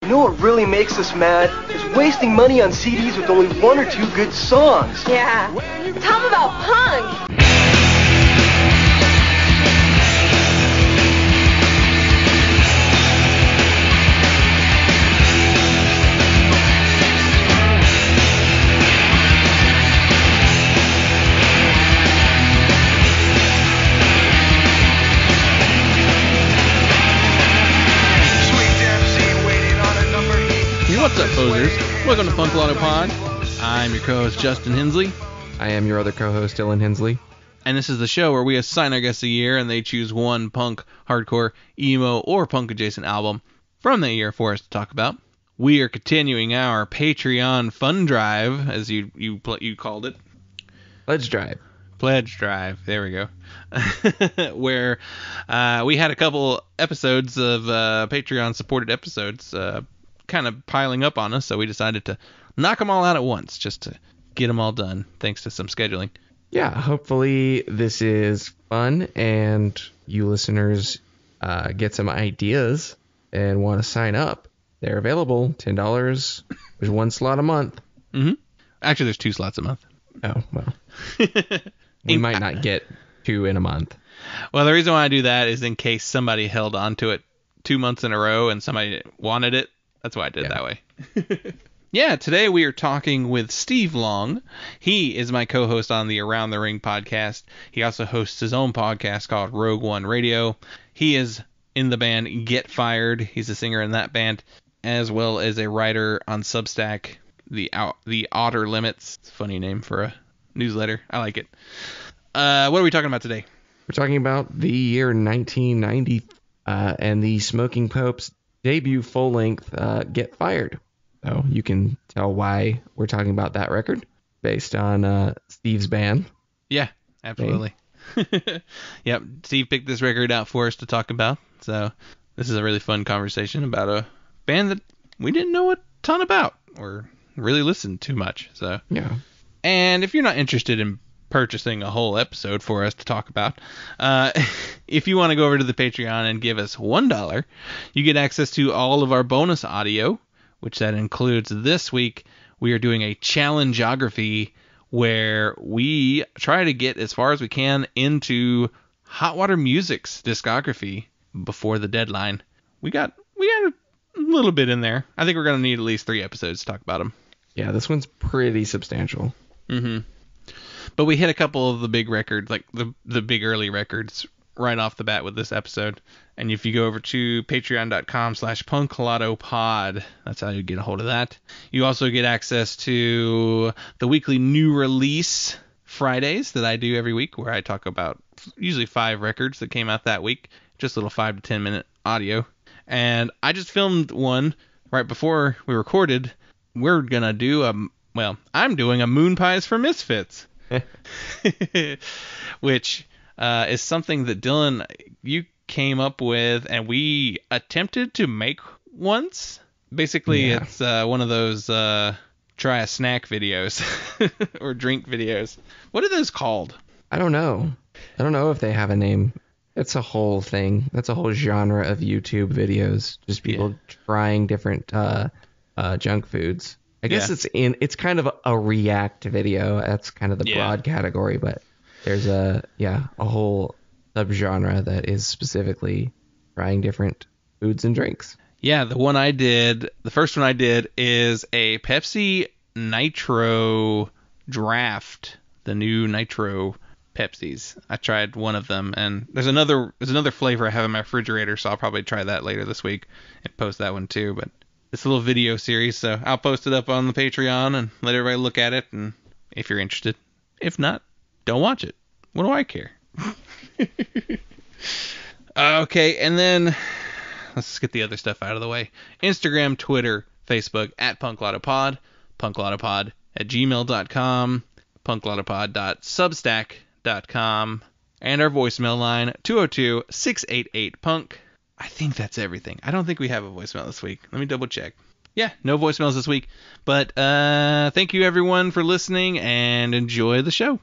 You know what really makes us mad? Is wasting money on CDs with only one or two good songs. Yeah. Tell them about punk. What's up, posers? Welcome to punklottopod. I'm your co-host, Justin Hensley. I am your other co-host, Dylan Hensley. And this is the show where we assign our guests a year and they choose one punk, hardcore, emo, or punk-adjacent album from that year for us to talk about. We are continuing our Patreon fun drive, as you called it. Pledge drive. Pledge drive. There we go. Where we had a couple episodes of Patreon-supported episodes kind of piling up on us, so we decided to knock them all out at once just to get them all done, thanks to some scheduling. Yeah, hopefully this is fun and you listeners get some ideas and want to sign up. They're available, $10. There's one slot a month. Mm-hmm. Actually, there's 2 slots a month. Oh, well. We might not get 2 in a month. Well, the reason why I do that is in case somebody held on to it 2 months in a row and somebody wanted it. That's why I did it that way. Yeah, today we are talking with Steve Long. He is my co-host on the Around the Ring podcast. He also hosts his own podcast called Rogue One Radio. He is in the band Get Fired. He's a singer in that band, as well as a writer on Substack, the Outer Limits. It's a funny name for a newsletter. I like it. What are we talking about today? We're talking about the year 1990 and the Smoking Popes' debut full-length Get Fired. So you can tell why we're talking about that record based on Steve's band. Yeah, absolutely. Yep, Steve picked this record out for us to talk about. So this is a really fun conversation about a band that we didn't know a ton about or really listened too much. So yeah. And if you're not interested in purchasing a whole episode for us to talk about, if you want to go over to the Patreon and give us $1, you get access to all of our bonus audio, which that includes this week. We are doing a challengeography where we try to get as far as we can into Hot Water Music's discography before the deadline. We got a little bit in there. I think we're going to need at least 3 episodes to talk about them. Yeah, this one's pretty substantial. Mm-hmm. But we hit a couple of the big records, like the big early records, right off the bat with this episode. And if you go over to patreon.com/punklottopod, that's how you get a hold of that. You also get access to the weekly new release Fridays that I do every week, where I talk about usually 5 records that came out that week, just a little 5 to 10 minute audio. And I just filmed one right before we recorded. We're going to do I'm doing a Moon Pies for Misfits. Which is something that Dylan, you came up with and we attempted to make once. Basically, yeah. It's one of those try a snack videos or drink videos. What are those called? I don't know if they have a name. It's a whole thing. That's a whole genre of YouTube videos. Just people trying different junk foods. I guess it's kind of a react video. That's kind of the broad category, but there's a whole subgenre that is specifically trying different foods and drinks. Yeah, the first one I did is a Pepsi Nitro Draft, the new Nitro Pepsis. I tried one of them, and there's another flavor I have in my refrigerator, so I'll probably try that later this week and post that one too, but it's a little video series, so I'll post it up on the Patreon and let everybody look at it, and if you're interested. If not, don't watch it. What do I care? Okay, and then let's get the other stuff out of the way. Instagram, Twitter, Facebook, @punklottopod, punklottopod@gmail.com, punklottopod.substack.com, and our voicemail line, 202-688-PUNK. I think that's everything. I don't think we have a voicemail this week. Let me double check. Yeah, no voicemails this week. But thank you, everyone, for listening, and enjoy the show.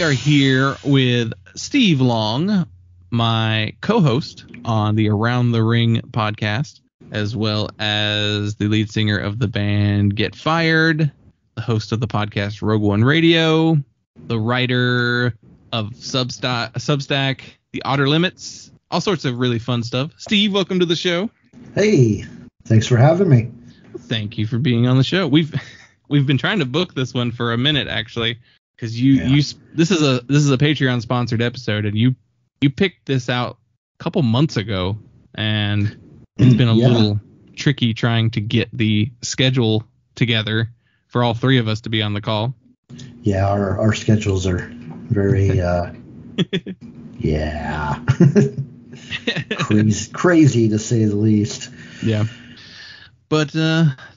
are here with Steve Long, my co-host on the Around the Ring podcast, as well as the lead singer of the band Get Fired, the host of the podcast Rogue One Radio, the writer of Substack, The Outer Limits, all sorts of really fun stuff. Steve, welcome to the show. Hey, thanks for having me. Thank you for being on the show. We've been trying to book this one for a minute, actually, because this is a Patreon sponsored episode, and you picked this out a couple months ago, and it's been a little tricky trying to get the schedule together for all three of us to be on the call. Yeah, our schedules are very crazy to say the least. Yeah. But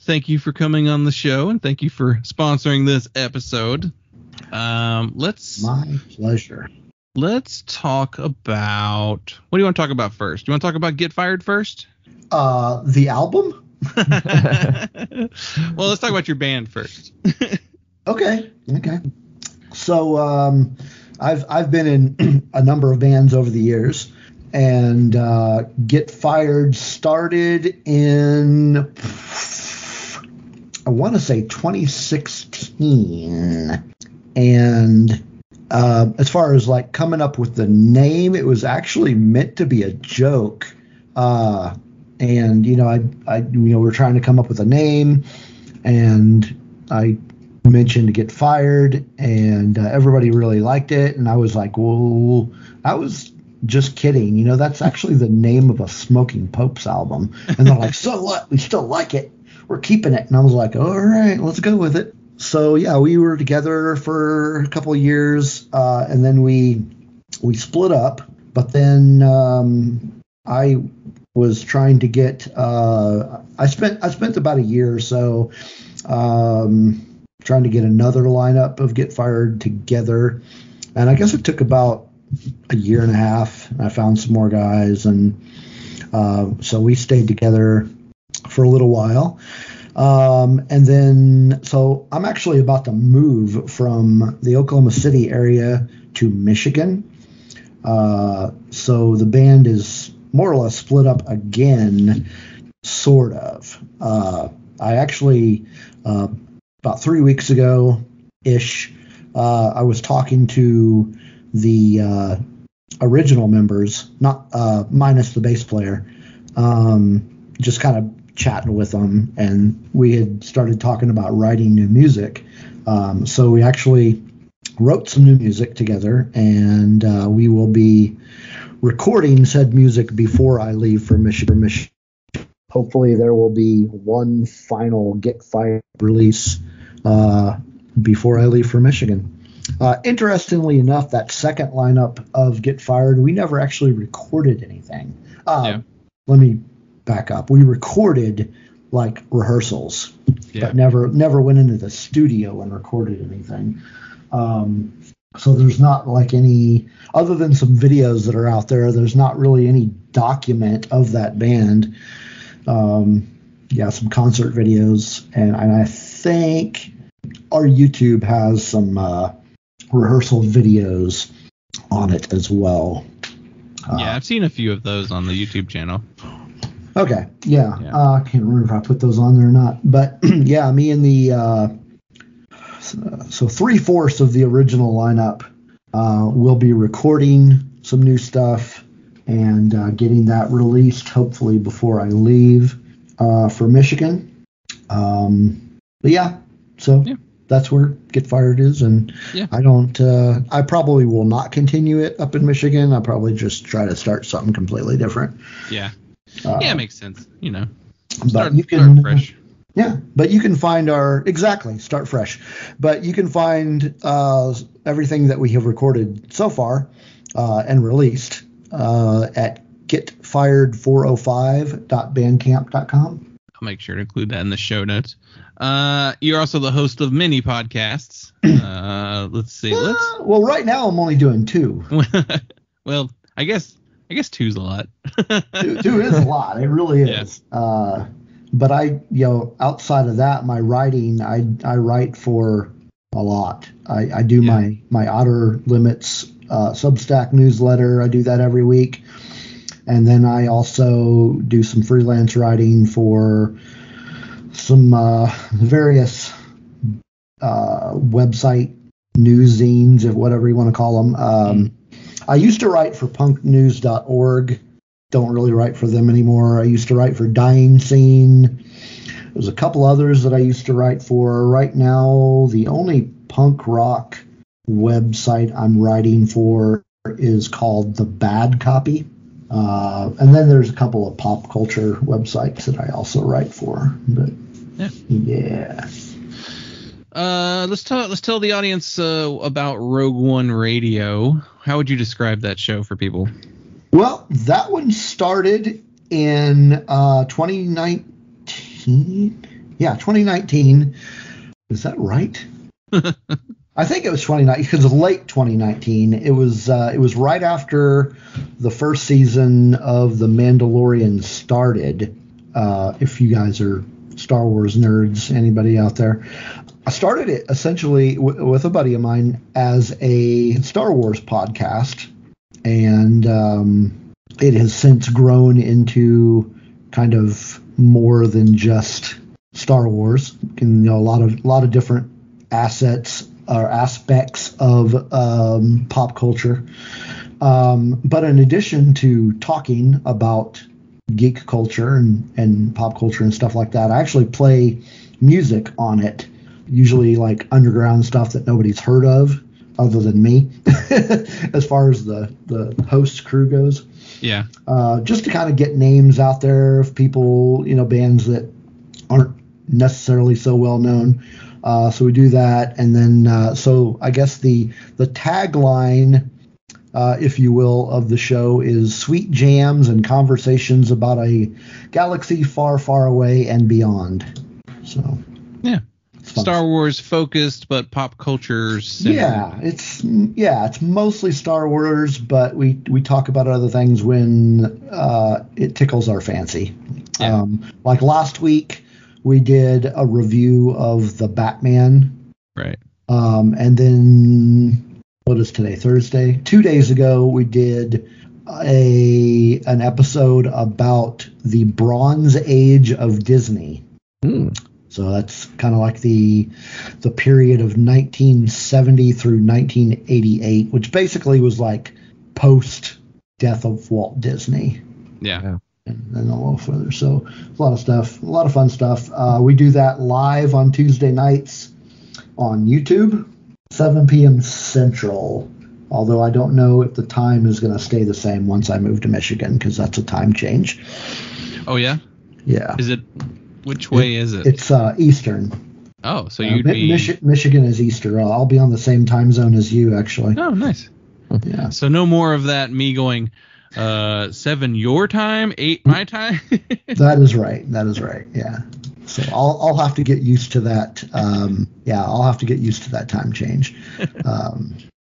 thank you for coming on the show, and thank you for sponsoring this episode. My pleasure. Let's talk about, what do you want to talk about first? Do you want to talk about Get Fired first? The album? Well, let's talk about your band first. Okay. So I've been in a number of bands over the years, and Get Fired started in, I want to say 2016. And as far as like coming up with the name, it was actually meant to be a joke. And we're trying to come up with a name, and I mentioned to Get Fired, and everybody really liked it. And I was like, well, I was just kidding. That's actually the name of a Smoking Popes album. And they're like, so what? We still like it. We're keeping it. And I was like, all right, let's go with it. So yeah, we were together for a couple of years, and then we split up. But then I was trying to get. I spent about a year or so trying to get another lineup of Get Fired together, and I guess it took about a year and a half. And I found some more guys, and so we stayed together for a little while. And then, so I'm actually about to move from the Oklahoma City area to Michigan. So the band is more or less split up again, sort of. I actually, about 3 weeks ago-ish, I was talking to the original members, not minus the bass player, just kind of chatting with them, and we had started talking about writing new music. So we actually wrote some new music together, and we will be recording said music before I leave for Michigan. Hopefully there will be one final Get Fired release before I leave for Michigan. Interestingly enough, that second lineup of Get Fired, we never actually recorded anything. Let me back up. We recorded like rehearsals, but never went into the studio and recorded anything. So there's not like any, other than some videos that are out there, there's not really any document of that band. Some concert videos, and I think our YouTube has some rehearsal videos on it as well. I've seen a few of those on the YouTube channel. Okay, I can't remember if I put those on there or not, but me and the so 3/4 of the original lineup will be recording some new stuff and getting that released hopefully before I leave for Michigan. That's where Get Fired is, and I probably will not continue it up in Michigan. I'll probably just try to start something completely different. It makes sense, Start fresh. Yeah, but you can find start fresh. But you can find everything that we have recorded so far and released at getfired405.bandcamp.com. I'll make sure to include that in the show notes. You're also the host of many podcasts. Let's see. Well, right now I'm only doing 2. Well, I guess 2's a lot. 2 is a lot. It really is. Yeah. But outside of that, my writing, I write for a lot. I do my Outer Limits Substack newsletter. I do that every week. And then I also do some freelance writing for some various website news zines, or whatever you want to call them. I used to write for punknews.org. Don't really write for them anymore. I used to write for Dying Scene. There's a couple others that I used to write for. Right now, the only punk rock website I'm writing for is called The Bad Copy. And then there's a couple of pop culture websites that I also write for. But yeah. Let's tell the audience about Rogue One Radio. How would you describe that show for people? Well, that one started in 2019. Yeah, 2019. Is that right? I think it was 2019, because of late 2019. It was right after the first season of The Mandalorian started. If you guys are Star Wars nerds, anybody out there. I started it essentially with a buddy of mine as a Star Wars podcast, and it has since grown into kind of more than just Star Wars. And, a lot of different assets or aspects of pop culture. But in addition to talking about geek culture and pop culture and stuff like that, I actually play music on it. Usually like underground stuff that nobody's heard of other than me, as far as the host crew goes. Yeah. Just to kind of get names out there of people, bands that aren't necessarily so well known. So we do that. And then, so I guess the tagline, if you will, of the show is sweet jams and conversations about a galaxy far, far away and beyond. So, yeah. Star Wars focused, but pop culture centered. Yeah, it's mostly Star Wars, but we talk about other things when it tickles our fancy. Yeah. Like last week, we did a review of the Batman. Right. And then what is today? Thursday. 2 days ago, we did an episode about the Bronze Age of Disney. So that's kind of like the period of 1970 through 1988, which basically was like post death of Walt Disney. Yeah. And then a little further. So a lot of stuff, a lot of fun stuff. We do that live on Tuesday nights on YouTube, 7 p.m. Central. Although I don't know if the time is going to stay the same once I move to Michigan, because that's a time change. Oh, yeah? Yeah. Is it? Which way is it? It's Eastern. Oh, so you'd be... Michigan is Easter. I'll be on the same time zone as you, actually. Oh, nice. Yeah. So no more of that, me going 7 your time, 8 my time? That is right. Yeah. So I'll have to get used to that. I'll have to get used to that time change.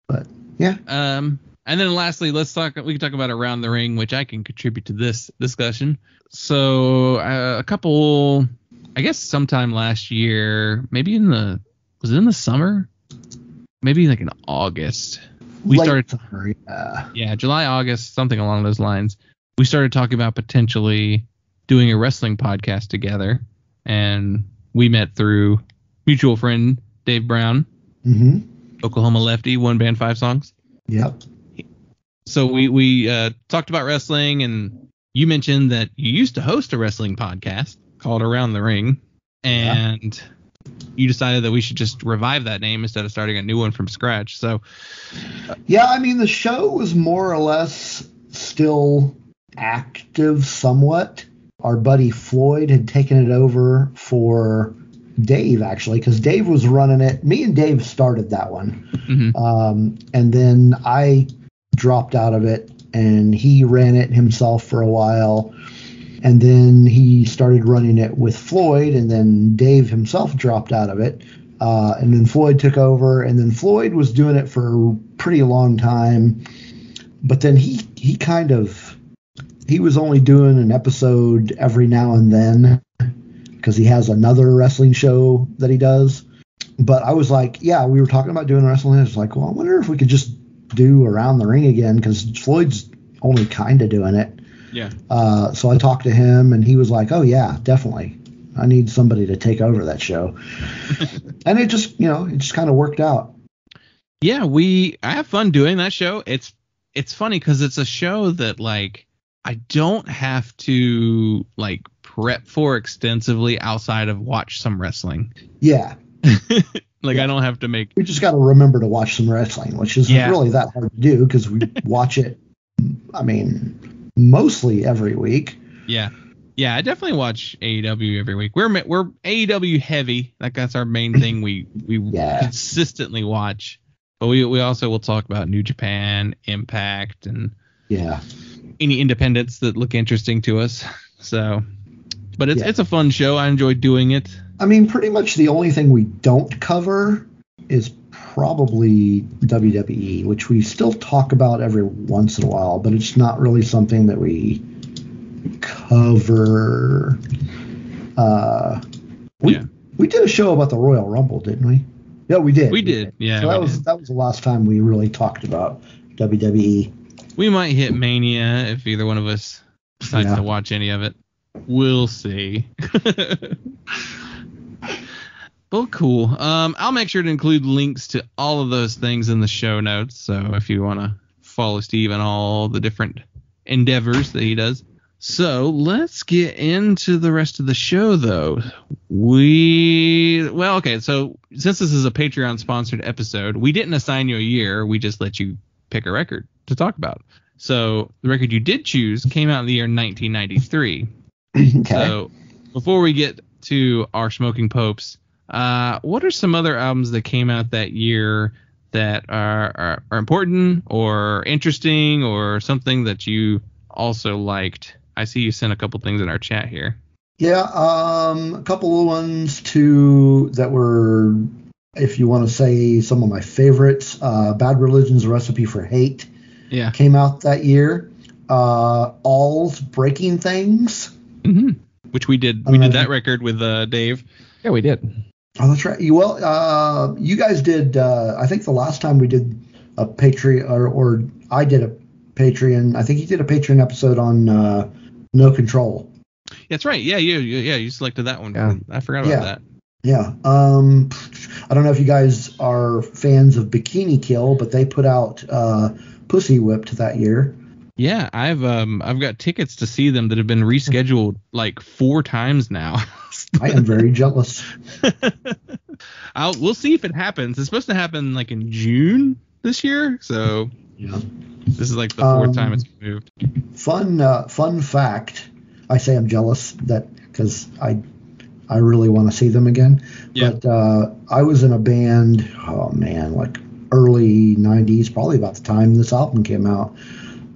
But yeah. And then lastly, we can talk about Around the Ring, which I can contribute to this discussion. So a couple, I guess sometime last year, maybe was it in the summer? Maybe like in August. We started summer, July, August, something along those lines. We started talking about potentially doing a wrestling podcast together, and we met through mutual friend Dave Brown, Oklahoma lefty, 1 band 5 songs. Yep. So we talked about wrestling, and you mentioned that you used to host a wrestling podcast called Around the Ring, and you decided that we should just revive that name instead of starting a new one from scratch. So, the show was more or less still active somewhat. Our buddy Floyd had taken it over for Dave, actually, because Dave was running it. Me and Dave started that one. And then I dropped out of it, and he ran it himself for a while. And then he started running it with Floyd, and then Dave himself dropped out of it. And then Floyd took over, and then Floyd was doing it for a pretty long time. But then he was only doing an episode every now and then, because he has another wrestling show that he does. But I was like, yeah, we were talking about doing wrestling. I was like, well, I wonder if we could just do Around the Ring again, because Floyd's only kind of doing it. Yeah. So I talked to him, and he was like, oh, yeah, definitely. I need somebody to take over that show. And it just kind of worked out. Yeah, I have fun doing that show. It's funny because it's a show that, like, I don't have to, like, prep for extensively outside of watch some wrestling. Yeah. Like, I don't have to make... We just got to remember to watch some wrestling, which isn't really that hard to do because we watch it, I mean, mostly every week. Yeah. Yeah, I definitely watch AEW every week. We're AEW heavy. Like, that's our main thing we consistently watch. But we also will talk about New Japan, Impact, and any independents that look interesting to us. So, but it's a fun show. I enjoy doing it. I mean, pretty much the only thing we don't cover is probably WWE, which we still talk about every once in a while, but it's not really something that we cover. We did a show about the Royal Rumble, didn't we? Yeah, we did. We did. Yeah. So that was the last time we really talked about WWE. We might hit Mania if either one of us decides to watch any of it. We'll see. Well, cool. I'll make sure to include links to all of those things in the show notes. So if you want to follow Steve on all the different endeavors that he does. So let's get into the rest of the show, though. So since this is a Patreon sponsored episode, we didn't assign you a year. We just let you pick a record to talk about. So the record you did choose came out in the year 1993. Okay. So before we get to our Smoking Popes, what are some other albums that came out that year that are important or interesting or something that you also liked? I see you sent a couple things in our chat here. Yeah, a couple of ones that were, if you want to say, some of my favorites. Bad Religion's Recipe for Hate came out that year. All's Breaking Things. Mm-hmm. Which we did. We did that record with Dave. Yeah, we did. Oh, that's right. Well, you guys did. I think the last time we did a Patreon, or I did a Patreon. I think you did a Patreon episode on No Control. That's right. Yeah, you selected that one. Yeah. I forgot about that. Yeah. I don't know if you guys are fans of Bikini Kill, but they put out Pussy Whipped that year. Yeah, I've got tickets to see them that have been rescheduled like 4 times now. I am very jealous. We'll see if it happens. It's supposed to happen like in June this year, so this is like the 4th time it's moved. Fun fact. I say I'm jealous because I really want to see them again. Yeah. But I was in a band, like early 90s, probably about the time this album came out.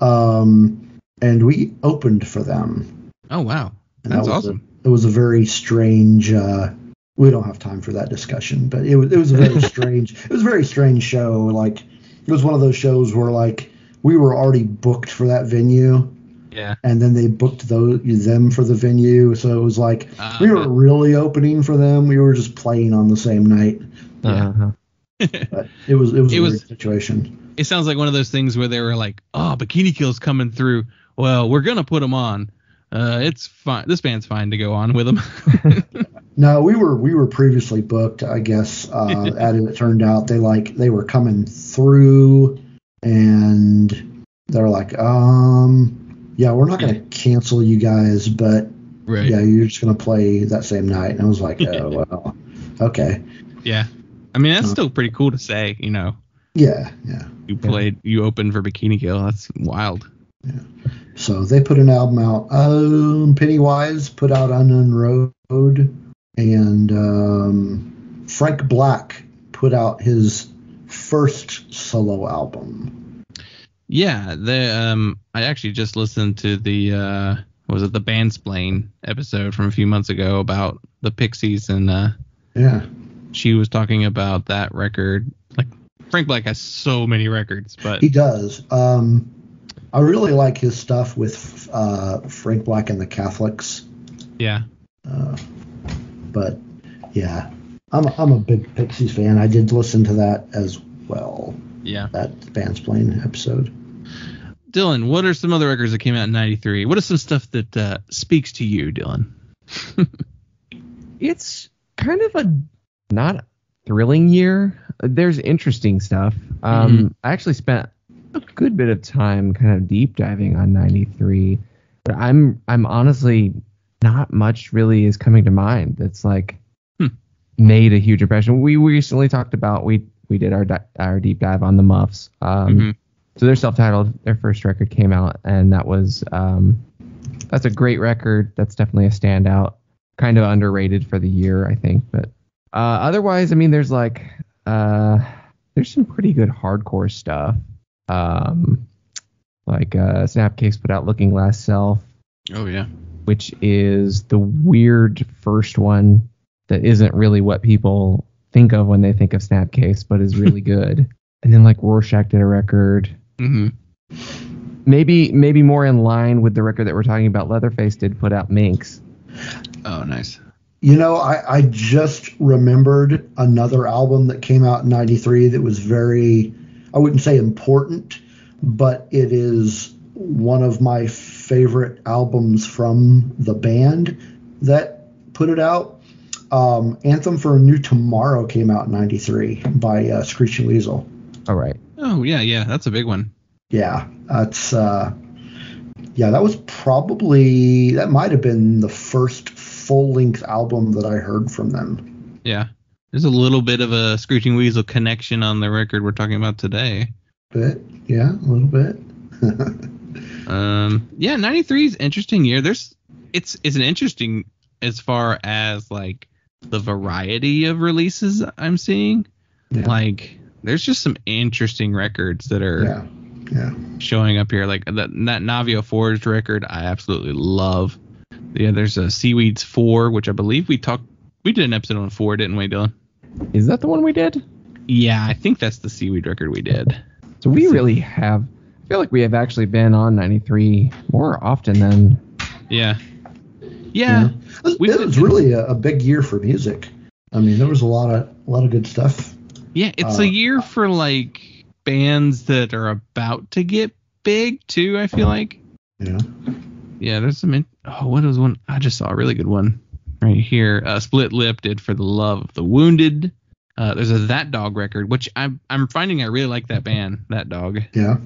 And we opened for them. Oh, wow. That's awesome. It was a very strange, we don't have time for that discussion, but it was a very strange, it was a very strange show. Like, it was one of those shows where, like, we were already booked for that venue. Yeah. And then they booked them for the venue. So it was like, we weren't really opening for them. We were just playing on the same night. Uh-huh. But it was a weird situation. It sounds like one of those things where they were like, oh, Bikini Kill's coming through. Well, we're going to put them on. It's fine. This band's fine to go on with them. No, we were previously booked, I guess. As it turned out, they were coming through, and they're like, yeah, we're not going to cancel you guys, but yeah, you're just going to play that same night. And I was like, oh, well, okay. Yeah. I mean, that's still pretty cool to say, you know. Yeah. You opened for Bikini Kill. That's wild. Yeah. So they put an album out. Pennywise put out Unknown Road, and Frank Black put out his first solo album. Yeah, I actually just listened to the the Bandsplain episode from a few months ago about the Pixies, and she was talking about that record. Like, Frank Black has so many records, but he does. I really like his stuff with Frank Black and the Catholics. Yeah. But yeah, I'm a big Pixies fan. I did listen to that as well. Yeah. That band's playing episode. Dylan, what are some other records that came out in 93? What is some stuff that speaks to you, Dylan? It's kind of a not thrilling year. There's interesting stuff. I actually spent a good bit of time kind of deep diving on 93, but I'm honestly not much really is coming to mind that's like made a huge impression. We recently talked about we did our deep dive on the Muffs. So they're self-titled. Their first record came out, and that was that's a great record. That's definitely a standout. Kind of underrated for the year, I think. But otherwise, I mean, there's like there's some pretty good hardcore stuff. Like Snapcase put out "Looking Last Self." Oh yeah. Which is the weird first one that isn't really what people think of when they think of Snapcase, but is really good. And then like Rorschach did a record. Maybe more in line with the record that we're talking about. Leatherface did put out Minx. Oh, nice. You know, I just remembered another album that came out in 93 that was very, I wouldn't say important, but it is one of my favorite albums from the band that put it out. Anthem for a New Tomorrow came out in 93 by Screeching Weasel. All right. Oh, yeah, that's a big one. Yeah, that's that was probably, that might have been the first full-length album that I heard from them. Yeah, there's a little bit of a Screeching Weasel connection on the record we're talking about today. Yeah, a little bit. 93 is an interesting year. It's an interesting as far as like the variety of releases I'm seeing. Yeah. Like there's just some interesting records that are showing up here. Like that Navio Forged record, I absolutely love. Yeah, there's a Seaweeds 4, which I believe we did an episode on 4, didn't we, Dylan? Is that the one we did? Yeah, I think that's the Seaweed record we did. So we really have, I feel like we have actually been on 93 more often than. Yeah. It was really a big year for music. I mean, there was a lot of good stuff. Yeah, it's a year for like bands that are about to get big too, I feel like. Yeah, there's some what was one? I just saw a really good one right here. Split Lip did For the Love of the Wounded. There's a That Dog record, which I'm finding I really like that band, That Dog. Yeah.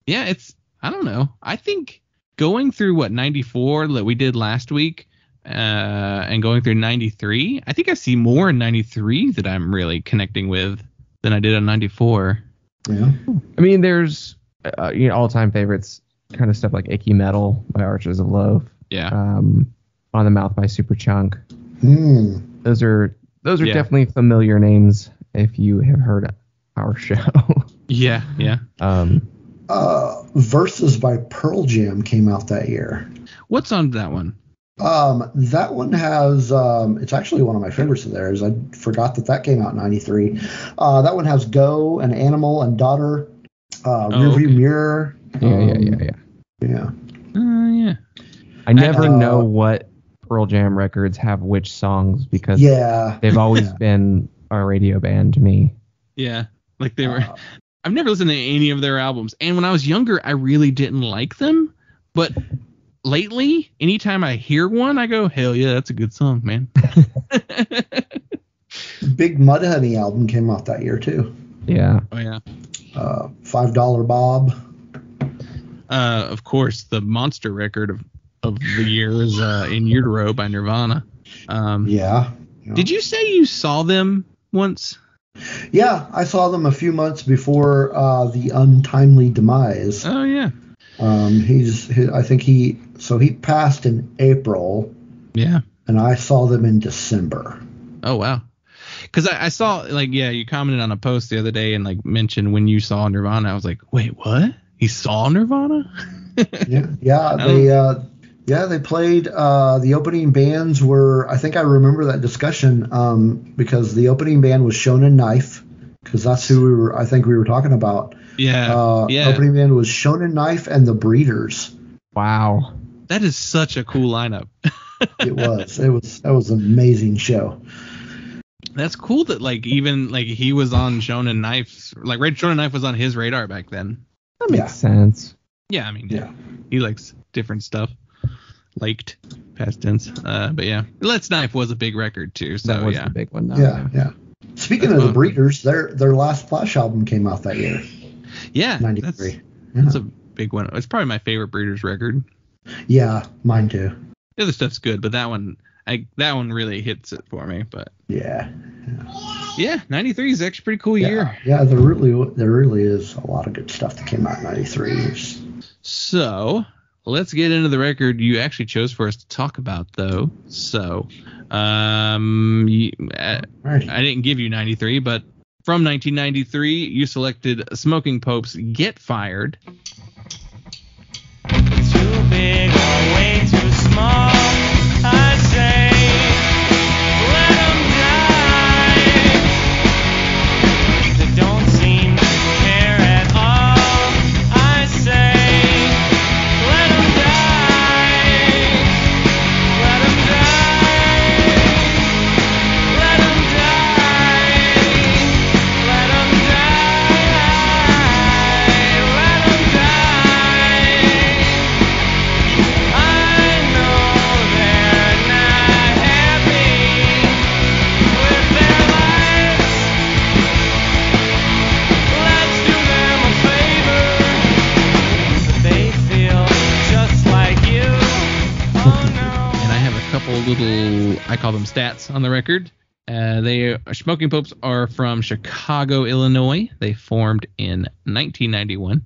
It's, I don't know. I think going through 94 that we did last week, and going through 93, I think I see more in 93 that I'm really connecting with than I did on 94. Yeah. I mean, there's all-time favorites, kind of stuff like Icky Metal by Archers of Loaf. Yeah. On the Mouth by Superchunk. Those are definitely familiar names if you have heard our show. Yeah. Versus by Pearl Jam came out that year. What's on that one? That one has, it's actually one of my favorites of theirs. I forgot that came out in 93. That one has Go and Animal and Daughter, Rearview Mirror. Yeah. I never know what Pearl Jam records have which songs because they've always been a radio band to me. Yeah, like they were. I've never listened to any of their albums, and when I was younger, I really didn't like them. But lately, anytime I hear one, I go, "Hell yeah, that's a good song, man." Big Mudhoney album came out that year too. Yeah. Oh yeah. $5 Bob. Of course, the monster record of the year is In Utero by Nirvana. Did you say you saw them once? Yeah, I saw them a few months before the untimely demise. Oh yeah. I think he passed in April. Yeah. And I saw them in December. Oh wow. Because I saw you commented on a post the other day and like mentioned when you saw Nirvana. I was like, wait, what? He saw Nirvana? They played. The opening bands were. I think I remember that discussion because the opening band was Shonen Knife because that's who I think we were talking about. Yeah. Opening band was Shonen Knife and the Breeders. Wow. That is such a cool lineup. It was. That was an amazing show. That's cool that even he was on Shonen Knife. Shonen Knife was on his radar back then. That makes sense. Yeah, I mean, he likes different stuff. Liked, past tense. But yeah, Let's Knife was a big record too. So that was the big one. Yeah. Speaking of the Breeders, their last Flash album came out that year. Yeah, 93. That's a big one. It's probably my favorite Breeders record. Yeah, mine too. The other stuff's good, but that one really hits it for me. But yeah, 93 is actually a pretty cool year. Yeah, there really is a lot of good stuff that came out in 93. So let's get into the record you actually chose for us to talk about, though. So, I didn't give you 93, but from 1993, you selected Smoking Pope's "Get Fired." Too big or way too small, I say, let 'em die. They don't seem to care at all, I say, let 'em die. Let 'em die. Let 'em die. Let 'em die. Let 'em die. I know they're not happy with their lives. Let's do them a favor. They feel just like you. Oh no. And I have a couple little, I call them stats on the record. Smoking Popes are from Chicago, Illinois. They formed in 1991.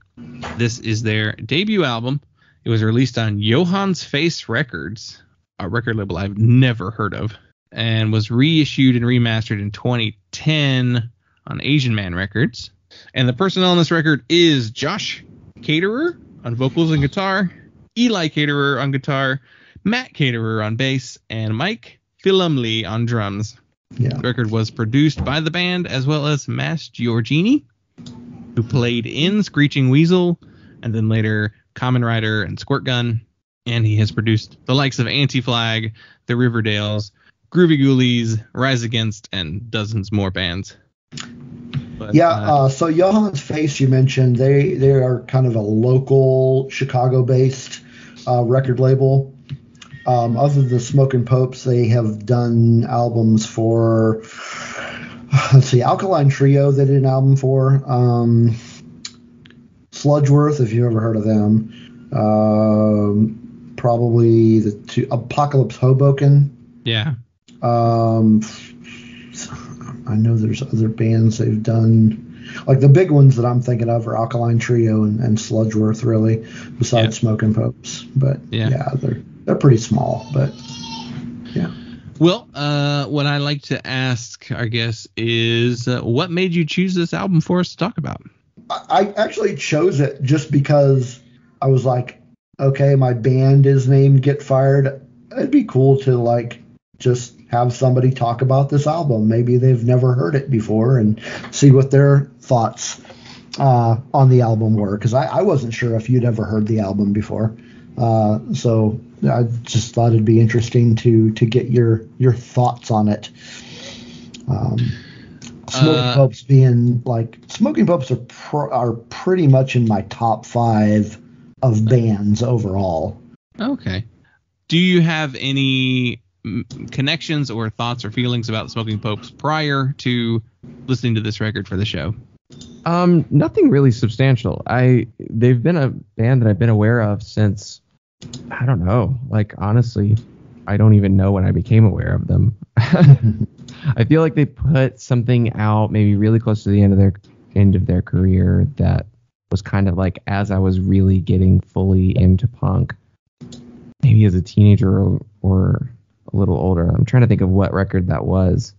This is their debut album. It was released on Johann's Face Records, a record label I've never heard of, and was reissued and remastered in 2010 on Asian Man Records. And the personnel on this record is Josh Caterer on vocals and guitar, Eli Caterer on guitar, Matt Caterer on bass, and Mike Philumley on drums. Yeah. The record was produced by the band as well as Mass Giorgini, who played in Screeching Weasel and then later Kamen Rider and Squirt Gun. And he has produced the likes of Anti-Flag, The Riverdales, Groovy Ghoulies, Rise Against, and dozens more bands. But, so Johann's Face, you mentioned, they are kind of a local Chicago-based record label. Other than the Smoking Popes, they have done albums for, Alkaline Trio they did an album for, Sludgeworth, if you've ever heard of them, probably the two, Apocalypse Hoboken. Yeah. I know there's other bands they've done. Like the big ones that I'm thinking of are Alkaline Trio and Sludgeworth, really, besides Smoking Popes. But they're pretty small, but yeah. Well, what I like to ask our guests is, what made you choose this album for us to talk about? I actually chose it just because I was like, okay, my band is named Get Fired. It'd be cool to just have somebody talk about this album. Maybe they've never heard it before and see what their thoughts on the album were. Because I wasn't sure if you'd ever heard the album before. So I just thought it'd be interesting to get your thoughts on it. Smoking Popes being Smoking Popes are pretty much in my top 5 of bands overall. Okay. Do you have any connections or thoughts or feelings about Smoking Popes prior to listening to this record for the show? Nothing really substantial. They've been a band that I've been aware of since, I don't know, honestly, I don't even know when I became aware of them. I feel like they put something out maybe really close to the end of their career that was kind of as I was really getting fully into punk, maybe as a teenager or a little older. I'm trying to think of what record that was.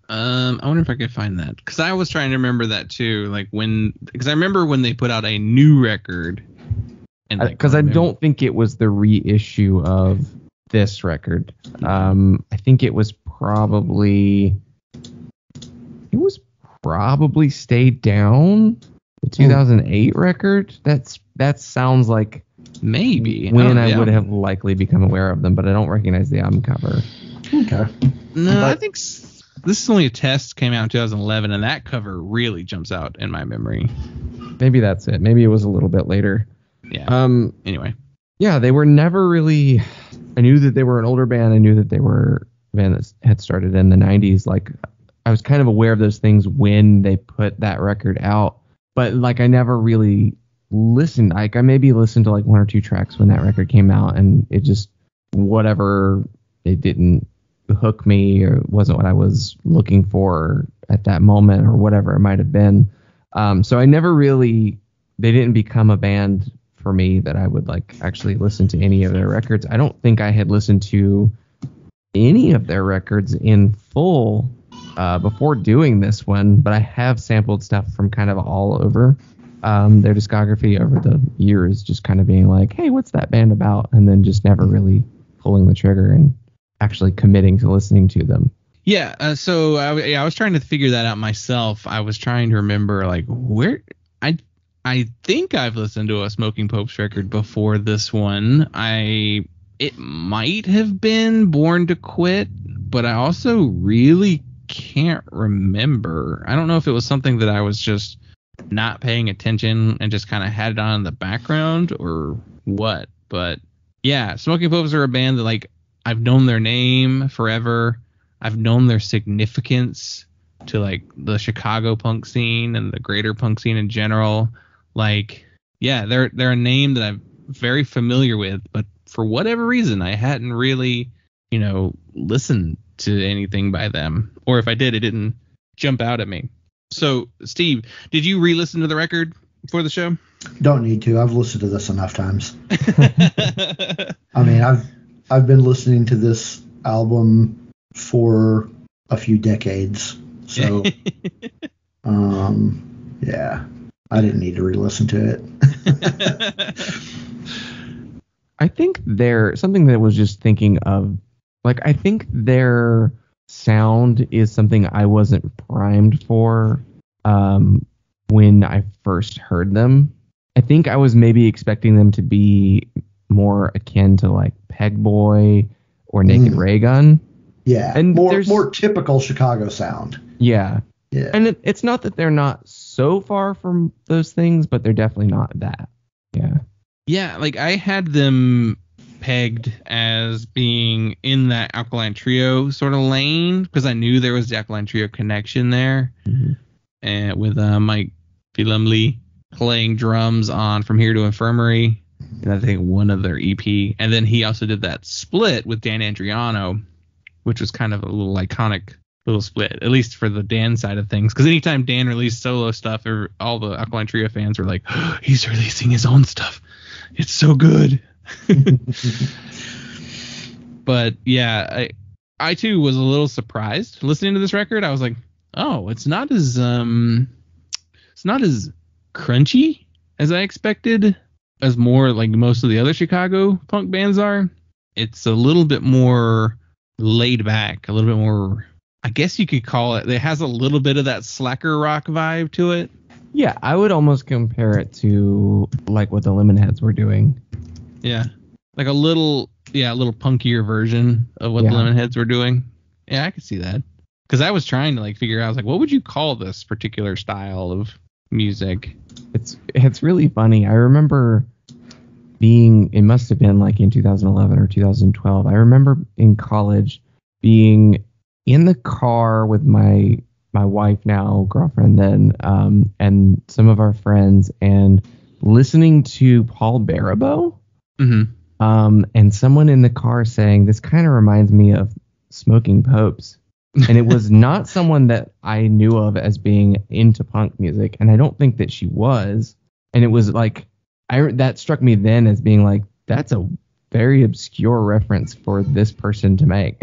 I wonder if I could find that, because I was trying to remember that too. Because I remember when they put out a new record, and because I don't think it was the reissue of this record. I think it was probably Stay Down, the 2008 record. That sounds like Maybe. when I would have likely become aware of them, but I don't recognize the album cover. Okay. No, I think this is only a test, came out in 2011, and that cover really jumps out in my memory. Maybe that's it. Maybe it was a little bit later. Yeah. Anyway. Yeah, they were never really... I knew that they were an older band. I knew that they were a band that had started in the 90s. Like, I was kind of aware of those things when they put that record out. But, like, I never really listened. Like, I maybe listened to, like, one or two tracks when that record came out, and it just... whatever... It didn't hook me, or it wasn't what I was looking for at that moment, or whatever it might have been. So I never really... They didn't become a band for me that I would like actually listen to any of their records. I don't think I had listened to any of their records in full before doing this one, but I have sampled stuff from kind of all over their discography over the years, just kind of being like, hey, what's that band about? And then just never really pulling the trigger and actually committing to listening to them. Yeah, so I was trying to figure that out myself. I was trying to remember, like, where... I think I've listened to a Smoking Popes record before this one. It might have been Born to Quit, but I also really can't remember. I don't know if it was something that I was just not paying attention and just kind of had it on in the background or what. But yeah, Smoking Popes are a band that, like, I've known their name forever. I've known their significance to, like, the Chicago punk scene and the greater punk scene in general. Like, yeah, they're a name that I'm very familiar with, but for whatever reason, I hadn't really, listened to anything by them. Or if I did, it didn't jump out at me. So, Steve, did you re-listen to the record for the show? Don't need to. I've listened to this enough times. I mean, I've been listening to this album for a few decades. So, yeah. I didn't need to re-listen to it. I think something that I was just thinking of, like, I think their sound is something I wasn't primed for when I first heard them. I think I was maybe expecting them to be more akin to, like, Pegboy or Naked Ray Gun. Yeah, and more typical Chicago sound. Yeah. Yeah. And it's not that they're not so far from those things, but they're definitely not that. Yeah. Yeah, like, I had them pegged as being in that Alkaline Trio sort of lane because I knew there was the Alkaline Trio connection there. Mm-hmm. And with Mike Philumlee playing drums on From Here to Infirmary, and I think one of their EP. And then he also did that split with Dan Andriano, which was kind of a little iconic little split, at least for the Dan side of things, because anytime Dan released solo stuff, all the Alkaline Trio fans were like, oh, he's releasing his own stuff, it's so good. But yeah, I too was a little surprised listening to this record. I was like, oh, it's not as crunchy as I expected, as more like most of the other Chicago punk bands are. It's a little bit more laid back, a little bit more, I guess you could call it has a little bit of that slacker rock vibe to it. Yeah, I would almost compare it to like what the Lemonheads were doing. Yeah. Like a little punkier version of what the Lemonheads were doing. Yeah, I could see that. Because I was trying to like figure out, I was like, what would you call this particular style of music? It's really funny. I remember it must have been like in 2011 or 2012. I remember in college being in the car with my wife, now girlfriend then, and some of our friends, and listening to Paul Barabeau. Mm-hmm. And someone in the car saying, this kind of reminds me of Smoking Popes. And it was not someone that I knew of as being into punk music, and I don't think that she was. And it was like, that struck me then as being like, that's a very obscure reference for this person to make.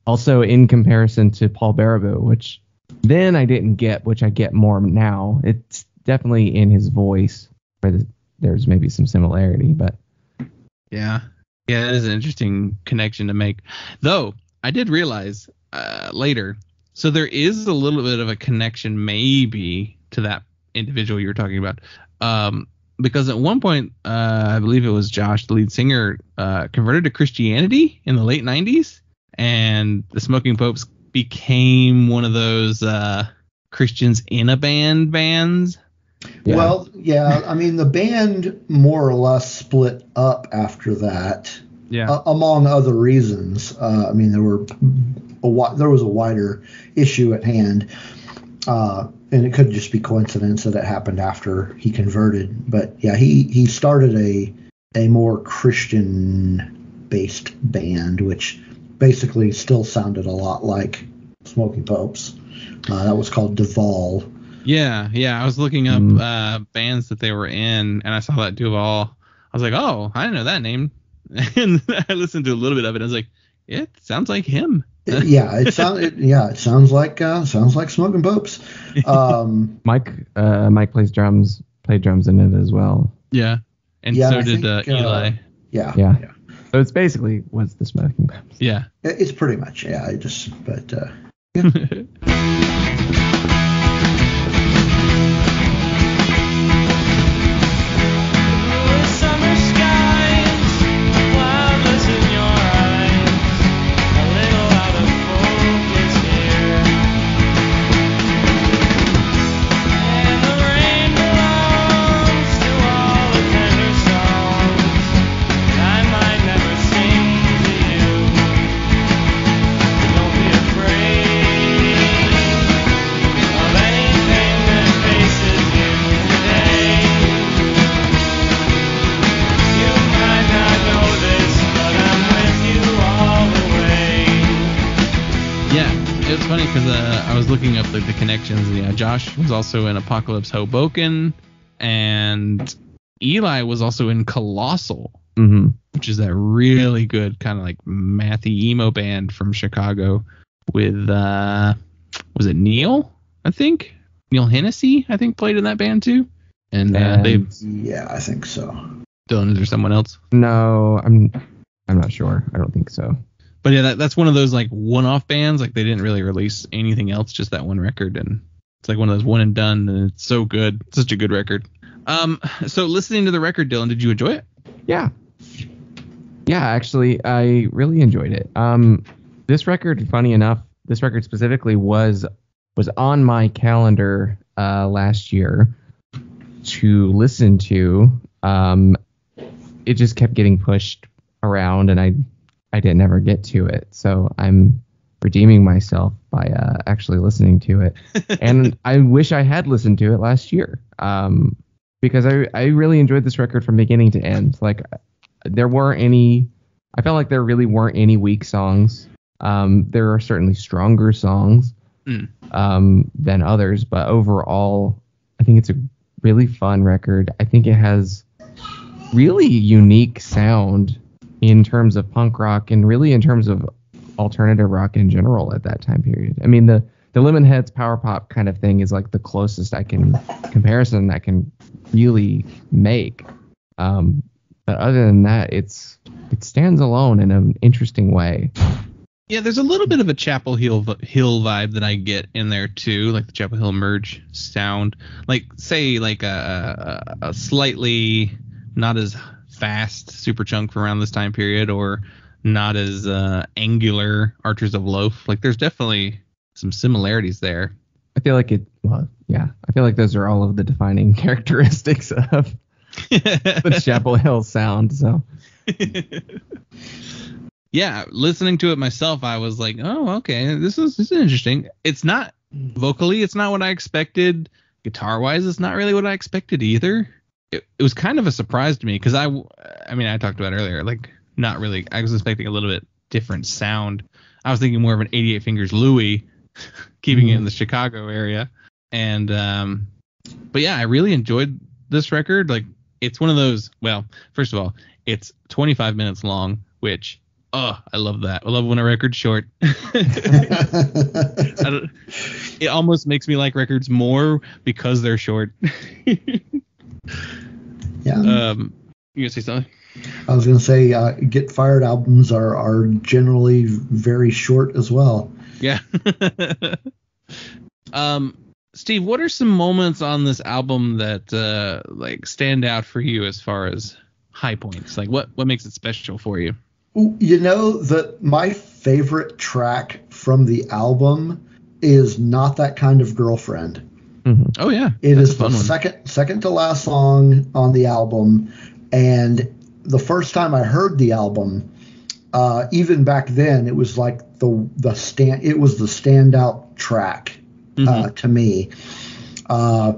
Also, in comparison to Paul Barabeau, which then I didn't get, which I get more now. It's definitely in his voice where there's maybe some similarity, but yeah, it is an interesting connection to make. Though I did realize later, so there is a little bit of a connection maybe to that individual you were talking about. because at one point, I believe it was Josh, the lead singer, converted to Christianity in the late 90s, and the Smoking Popes became one of those Christians in a band bands. Yeah. Well, yeah, I mean, the band more or less split up after that. Yeah. Among other reasons. I mean, there was a wider issue at hand, and it could just be coincidence that it happened after he converted. But yeah, he started a more Christian-based band, which basically still sounded a lot like Smoking Popes. That was called Duval. Yeah. I was looking up bands that they were in, and I saw that Duval. I was like, oh, I didn't know that name. And I listened to a little bit of it. I was like, yeah, it sounds like him. It sounds like Smoking Popes. Mike played drums in it as well. Yeah, and so did Eli. Yeah. So it's basically what's the Smoking Popes. Yeah, it's pretty much yeah. I was looking up the connections. Yeah, Josh was also in Apocalypse Hoboken, and Eli was also in Colossal, which is that really good kind of like mathy emo band from Chicago with was it Neil? I think Neil Hennessy. I think played in that band too. And yeah, I think so. Dylan, is there someone else? No, I'm not sure. I don't think so. But yeah, that's one of those like one-off bands. Like they didn't really release anything else, just that one record, and it's like one of those one and done. And it's so good, it's such a good record. So listening to the record, Dylan, did you enjoy it? Yeah. Actually, I really enjoyed it. This record, funny enough, this record specifically was on my calendar last year to listen to. It just kept getting pushed around, and I didn't ever get to it, so I'm redeeming myself by actually listening to it. And I wish I had listened to it last year, because I really enjoyed this record from beginning to end. Like I felt like there really weren't any weak songs. There are certainly stronger songs than others, but overall, I think it's a really fun record. I think it has really unique sound in terms of punk rock and really in terms of alternative rock in general at that time period. I mean, the Lemonheads power pop kind of thing is like the closest comparison I can really make. But other than that, it stands alone in an interesting way. Yeah, there's a little bit of a Chapel Hill vibe that I get in there too, like the Chapel Hill Merge sound. Like say like a slightly not as fast Superchunk from around this time period, or not as angular Archers of Loaf. Like there's definitely some similarities there. I feel like I feel like those are all of the defining characteristics of the Chapel Hill sound. So yeah, listening to it myself, I was like, oh, okay, this is interesting. It's not vocally, it's not what I expected. Guitar wise, it's not really what I expected either. It was kind of a surprise to me because I mean, I talked about it earlier, like not really. I was expecting a little bit different sound. I was thinking more of an 88 Fingers Louie, keeping it in the Chicago area. And but yeah, I really enjoyed this record. Like it's one of those. Well, first of all, it's 25 minutes long, which I love that. I love when a record's short. It almost makes me like records more because they're short. Yeah. You gonna say something? I was gonna say, Get Fired albums are generally very short as well. Yeah. Steve, what are some moments on this album that like stand out for you as far as high points? Like what makes it special for you? You know, my favorite track from the album is Not That Kind of Girlfriend. Mm-hmm. Oh yeah, it is the second to last song on the album, and the first time I heard the album, even back then, it was like it was the standout track to me. A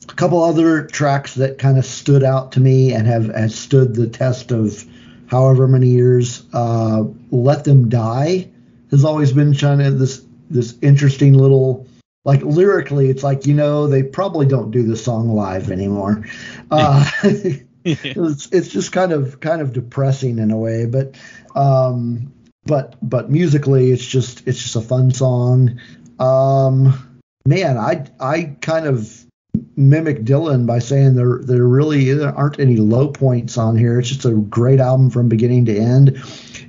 couple other tracks that kind of stood out to me and have stood the test of however many years. Let Them Die has always been kind of this interesting little, like, lyrically, it's like, they probably don't do this song live anymore. It's just kind of depressing in a way, but musically it's just a fun song. Man, I kind of mimic Dylan by saying there really aren't any low points on here. It's just a great album from beginning to end.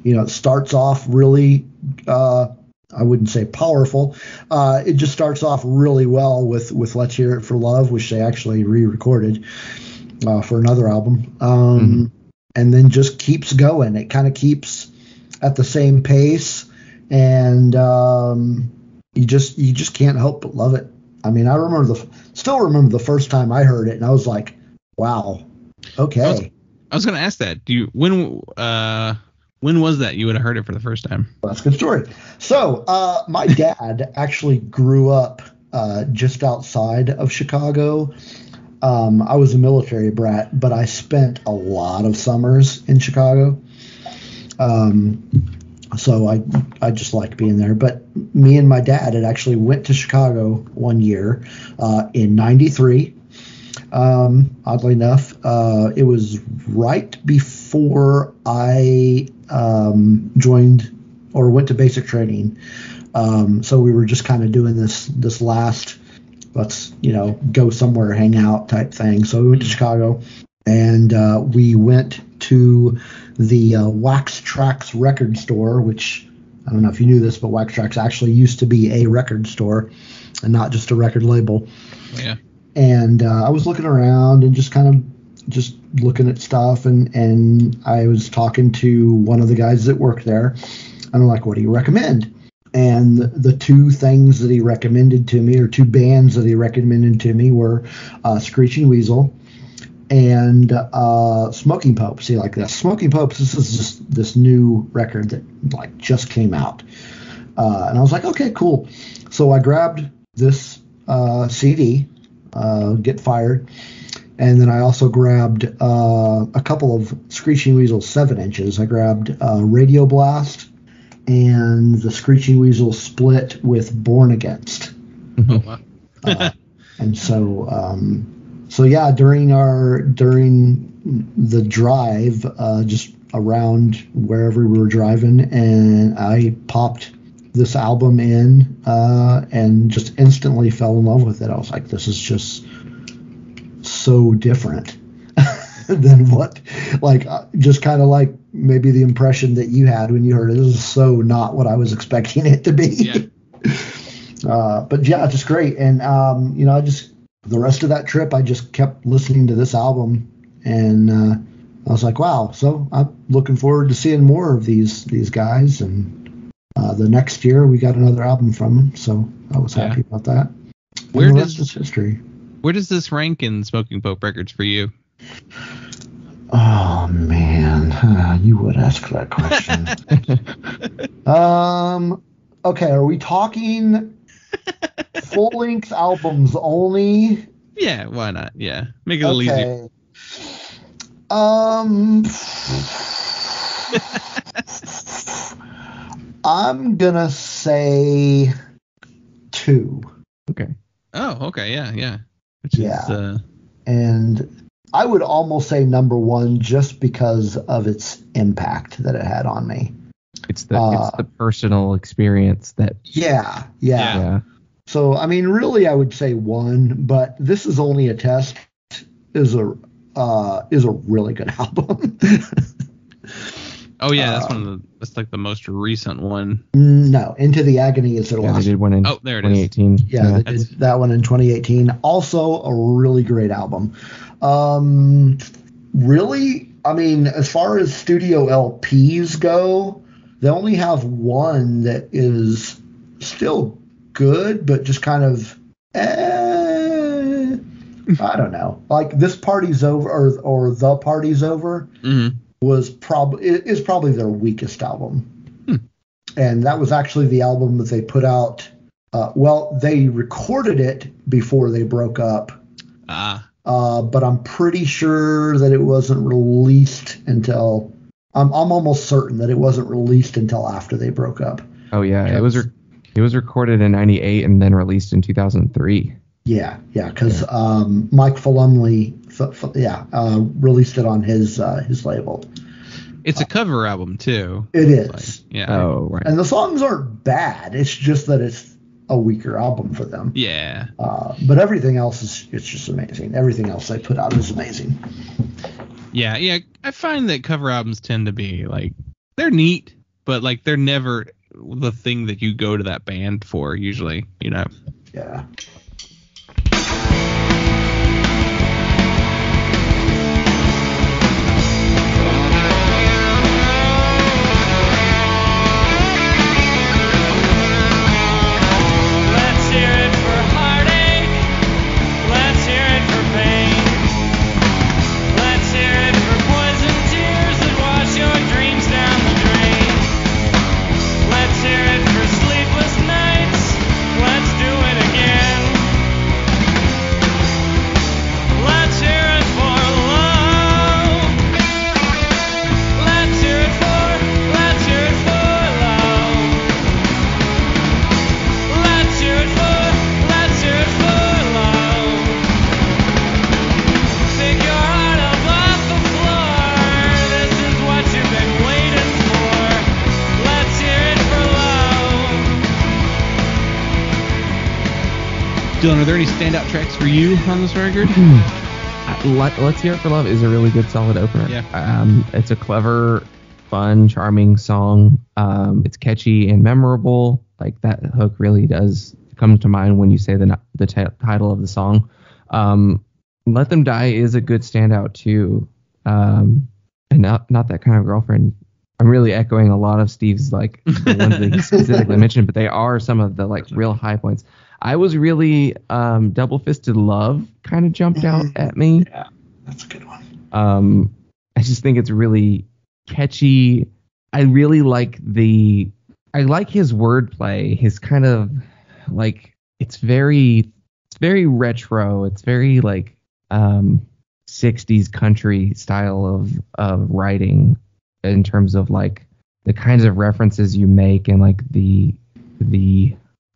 It starts off really, I wouldn't say powerful. It just starts off really well with Let's Hear It for Love, which they actually re-recorded for another album. And then just keeps going. It kind of keeps at the same pace, and you just can't help but love it. I mean, I still remember the first time I heard it, and I was like, wow, okay. I was going to ask that. When was that you would have heard it for the first time? Well, that's a good story. So my dad actually grew up just outside of Chicago. I was a military brat, but I spent a lot of summers in Chicago. So I just liked being there. But me and my dad had actually went to Chicago one year in '93. Oddly enough, it was right before I joined or went to basic training. So we were just kind of doing this last, let's go somewhere, hang out type thing. So we went to Chicago, and we went to the Wax Trax record store, which I don't know if you knew this, but Wax Trax actually used to be a record store and not just a record label. Yeah. And I was looking around and just looking at stuff, and I was talking to one of the guys that worked there, and I'm like, what do you recommend? And the two things that he recommended to me, or two bands that he recommended to me, were Screeching Weasel and Smoking Popes. See, like this Smoking Popes, this is just this new record that like just came out. And I was like, okay, cool. So I grabbed this CD, Get Fired, and then I also grabbed a couple of Screeching Weasel 7-inches. I grabbed Radio Blast and the Screeching Weasel split with Born Against. Oh, wow. And so yeah, during the drive, just around wherever we were driving, and I popped this album in and just instantly fell in love with it. I was like, this is just so different than what, like, just kind of like maybe the impression that you had when you heard it. This is so not what I was expecting it to be. Yeah. But yeah, just great. And I just, the rest of that trip, I just kept listening to this album, and I was like, wow. So I'm looking forward to seeing more of these guys. And the next year we got another album from them, so I was happy about that. Where and the does rest is history? Where does this rank in Smoking Pope Records for you? Oh man, you would ask that question. Okay, are we talking full-length albums only? Yeah, why not? Yeah, make it a little easier. I'm gonna say 2. Okay. Oh, okay, yeah. Which is, and I would almost say number 1 just because of its impact that it had on me. It's the personal experience that. Yeah. So I mean, really, I would say 1, but This Is Only a Test is a really good album. Oh yeah, that's like the most recent one. No, Into the Agony is their Yeah, they last. did one in There it is. 2018. Yeah, they did that one in 2018. Also a really great album. Really, I mean, as far as studio LPs go, they only have one that is still good, but just kind of, I don't know. Like This Party's Over or The Party's Over is probably their weakest album. And that was actually the album that they put out. They recorded it before they broke up. But I'm pretty sure that it wasn't released until I'm almost certain that it wasn't released until after they broke up. Oh yeah, it was recorded in '98 and then released in 2003. Yeah, because Mike Falumley, released it on his label. It's a cover album too. It is. Yeah. Oh right. And the songs aren't bad. It's just that it's a weaker album for them. Yeah. But everything else it's just amazing. Everything else they put out is amazing. Yeah. I find that cover albums tend to be like, they're neat, but like they're never the thing that you go to that band for usually, you know. Yeah. Let's hear it for heartache. Let's hear it for pain. Let's hear it for poison tears that wash your dreams down the drain. Let's hear it for sleepless nights. Let's do it again. Let's hear it for love. Let's hear it for love. Let's hear it for love. Pick your heart up off the floor. This is what you've been waiting for. Let's hear it for love. Dylan, are there any standout tracks for you on this record? Let's Hear It for Love is a really good solid opener. Yeah. It's a clever, fun, charming song. It's catchy and memorable. Like that hook really does come to mind when you say the title of the song. Let Them Die is a good standout too. And not That Kind of Girlfriend. I'm really echoing a lot of Steve's like the ones that he specifically mentioned, but they are some of the like real high points. I was really Double Fisted Love kind of jumped out at me. Yeah, that's a good one. I just think it's really catchy. I really like his wordplay. His kind of like it's very retro. It's very like 60s country style of writing in terms of like the kinds of references you make and like the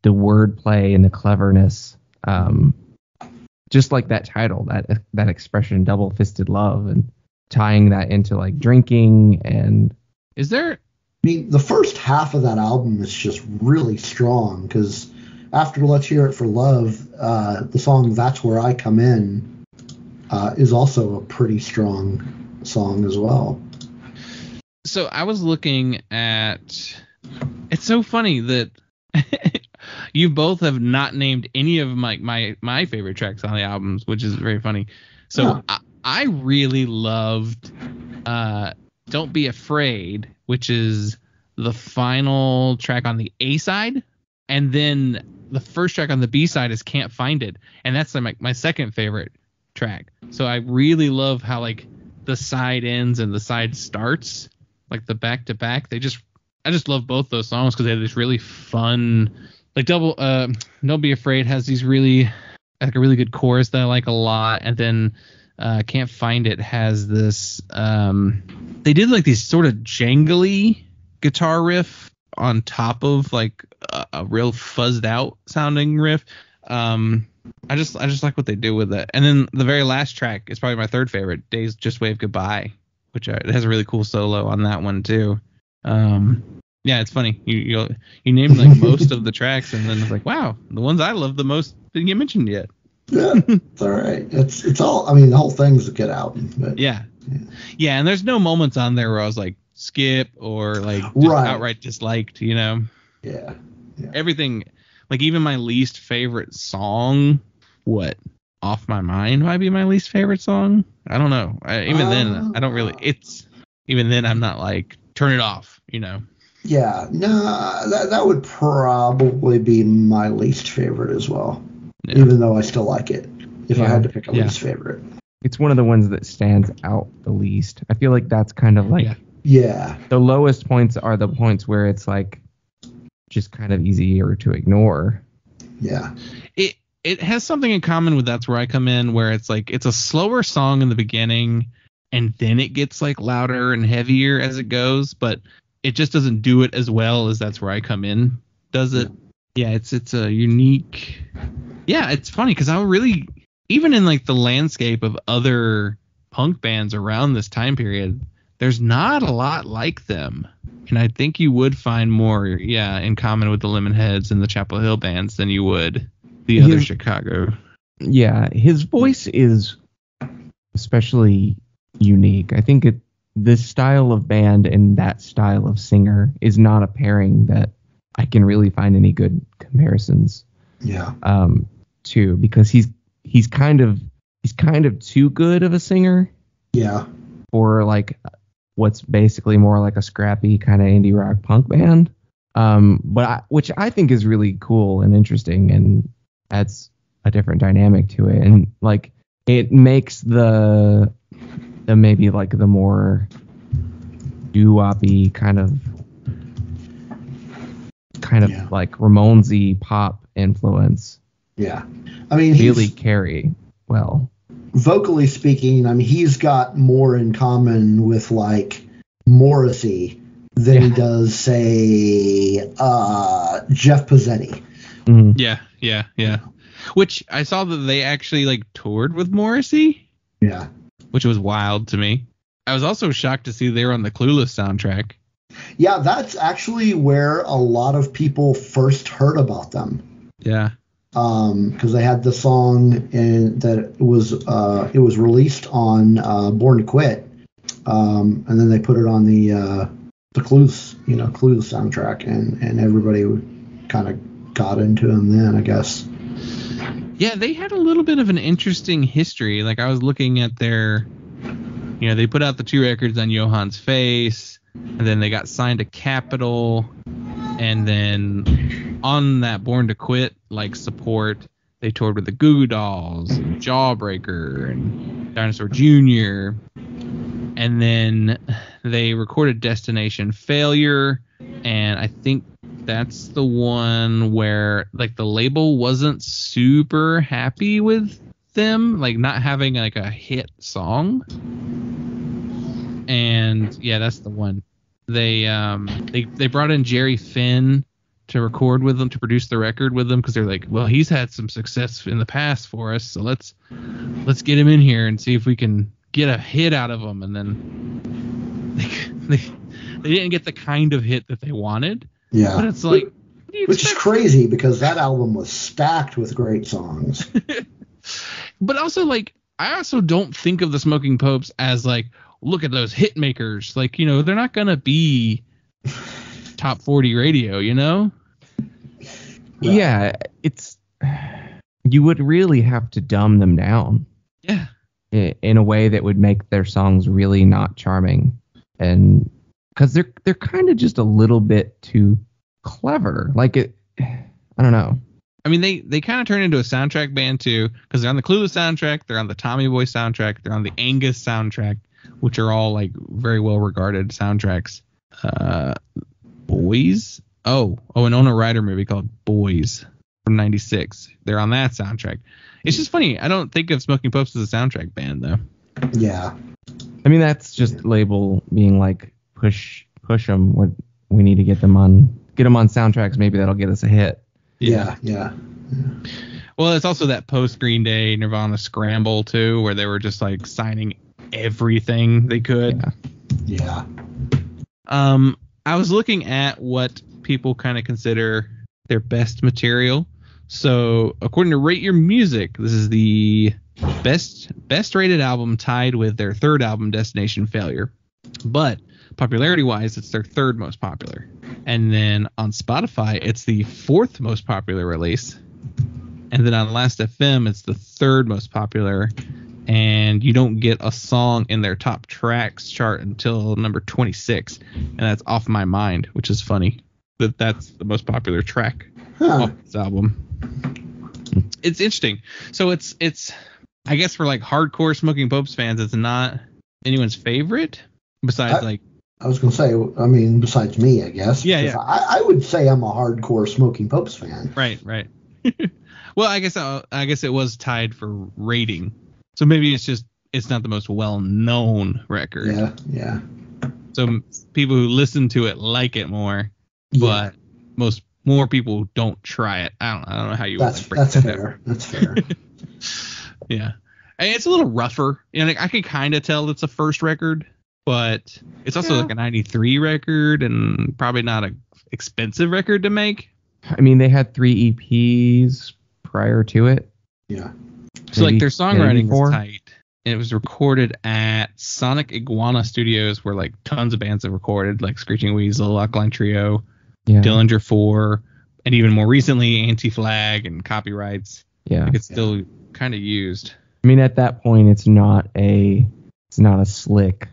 wordplay and the cleverness. Just like that title, that expression, Double Fisted Love, and tying that into like drinking. And Is there? I mean, the first half of that album is just really strong because after Let's Hear It for Love, the song That's Where I Come In is also a pretty strong song as well. So I was looking at. It's so funny that you both have not named any of my favorite tracks on the albums, which is very funny. So I really loved Don't Be Afraid, which is the final track on the A side, and then the first track on the B side is Can't Find It, and that's like my second favorite track. So I really love how like the side ends and the side starts, like the back to back. I just love both those songs because they have this really fun, like Don't Be Afraid has these really like a really good chorus that I like a lot, and then Can't Find It has this they did like these sort of jangly guitar riff on top of like a real fuzzed out sounding riff. I just like what they do with it. And then the very last track is probably my third favorite, Days Just Wave Goodbye, which it has a really cool solo on that one too. Yeah, it's funny. You named like most of the tracks, and then it's like, wow, the ones I love the most didn't get mentioned yet. Yeah, it's all right. It's all. I mean, the whole thing's a good album. But Yeah, and there's no moments on there where I was like skip or like just Right. outright disliked, you know. Yeah. Everything, like even my least favorite song, Off My Mind might be my least favorite song. I don't know. Even then, I don't really. Even then, I'm not like turn it off, you know. Yeah, no, that would probably be my least favorite as well. Yeah. Even though I still like it, if I Yeah. had to pick a Yeah. least favorite. It's one of the ones that stands out the least. I feel like that's kind of like Yeah, the lowest points are the points where it's like just kind of easier to ignore. yeah, It has something in common with That's Where I Come In, where it's like it's a slower song in the beginning, and then it gets like louder and heavier as it goes, but it just doesn't do it as well as That's Where I Come In does it. Yeah, it's a unique. Yeah, it's funny because I really, even in like the landscape of other punk bands around this time period, there's not a lot like them. And I think you would find more, in common with the Lemonheads and the Chapel Hill bands than you would the other Chicago. Yeah, his voice is especially unique. I think this style of band and that style of singer is not a pairing that I can really find any good comparisons yeah, to, because he's kind of too good of a singer yeah, for like what's basically more like a scrappy kind of indie rock punk band. Which I think is really cool and interesting and adds a different dynamic to it, and like it makes the maybe like the more doo-woppy kind of like Ramones-y pop influence. yeah. I mean, Really carry well. vocally speaking, I mean, he's got more in common with like Morrissey than he does, say, Jeff Pozzetti. Mhm. Yeah. Which I saw that they actually like toured with Morrissey, Yeah. which was wild to me. I was also shocked to see they were on the Clueless soundtrack. Yeah, that's actually where a lot of people first heard about them. Yeah. Because they had the song and that it was released on Born to Quit, and then they put it on the Clueless soundtrack, and everybody kind of got into them then, I guess. Yeah, they had a little bit of an interesting history. Like I was looking at their, they put out the 2 records on Johann's Face, and then they got signed to Capitol, and then on that Born to Quit like support, they toured with the Goo Goo Dolls, and Jawbreaker, and Dinosaur Jr., and then they recorded Destination Failure, and I think that's the one where like the label wasn't super happy with them, like not having like a hit song. And yeah, that's the one. They brought in Jerry Finn to record with them, to produce the record with them, because they're like, well, he's had some success in the past for us, so let's get him in here and see if we can get a hit out of him. And then they didn't get the kind of hit that they wanted. Yeah. But it's like, what do you Which is expect? crazy because that album was stacked with great songs. But also, like, I also don't think of the Smoking Popes as like, look at those hit makers. Like, they're not gonna be top 40 radio, Yeah, you would really have to dumb them down. Yeah. In a way that would make their songs really not charming, and because they're kind of just a little bit too clever. Like I don't know. I mean, they kind of turn into a soundtrack band too, because they're on the Clueless soundtrack, they're on the Tommy Boy soundtrack, they're on the Angus soundtrack, which are all like very well regarded soundtracks. Boys. Oh, an Ona Ryder movie called Boys from '96. They're on that soundtrack. It's just funny. I don't think of Smoking Popes as a soundtrack band though. Yeah. I mean, that's just label being like push them. We need to get them on soundtracks. Maybe that'll get us a hit. Yeah. Well, it's also that post Green Day Nirvana scramble too, where they were just like signing everything they could. Yeah. I was looking at what people kind of consider their best material. So, according to Rate Your Music, this is the best rated album, tied with their third album, Destination Failure. But popularity-wise, it's their third most popular. And then on Spotify, it's the fourth most popular release. And then on Last.fm, it's the third most popular. And you don't get a song in their top tracks chart until number 26. And that's Off My Mind, which is funny. That's the most popular track off this album. It's interesting. So it's I guess for like hardcore Smoking Popes fans, it's not anyone's favorite besides I was going to say, I mean, besides me, I guess. Yeah. I would say I'm a hardcore Smoking Popes fan. Right. Well, I guess it was tied for rating. So maybe it's not the most well-known record. Yeah. So people who listen to it like it more, but more people don't try it. I don't know how you. That's fair. That's fair. Yeah, and it's a little rougher. I can kind of tell it's a first record, but it's also like a '93 record and probably not an expensive record to make. I mean, they had 3 EPs prior to it. Yeah. So like their songwriting was tight. And it was recorded at Sonic Iguana Studios, where like tons of bands have recorded, like Screeching Weasel, Alkaline Trio, Dillinger 4, and even more recently Anti-Flag and Copyrights. Yeah. Like it's still kind of used. I mean, at that point, it's not a slick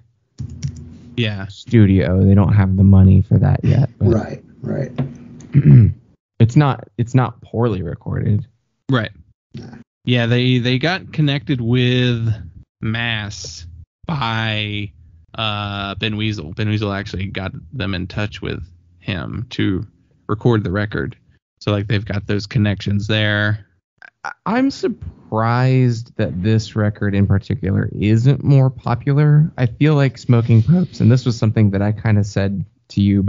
studio. They don't have the money for that yet. But Right. It's not poorly recorded. Right. Yeah, they got connected with Mass by Ben Weasel. Ben Weasel actually got them in touch with him to record the record. So like they've got those connections there. I'm surprised that this record in particular isn't more popular. I feel like Smoking Popes, and this was something that I kind of said to you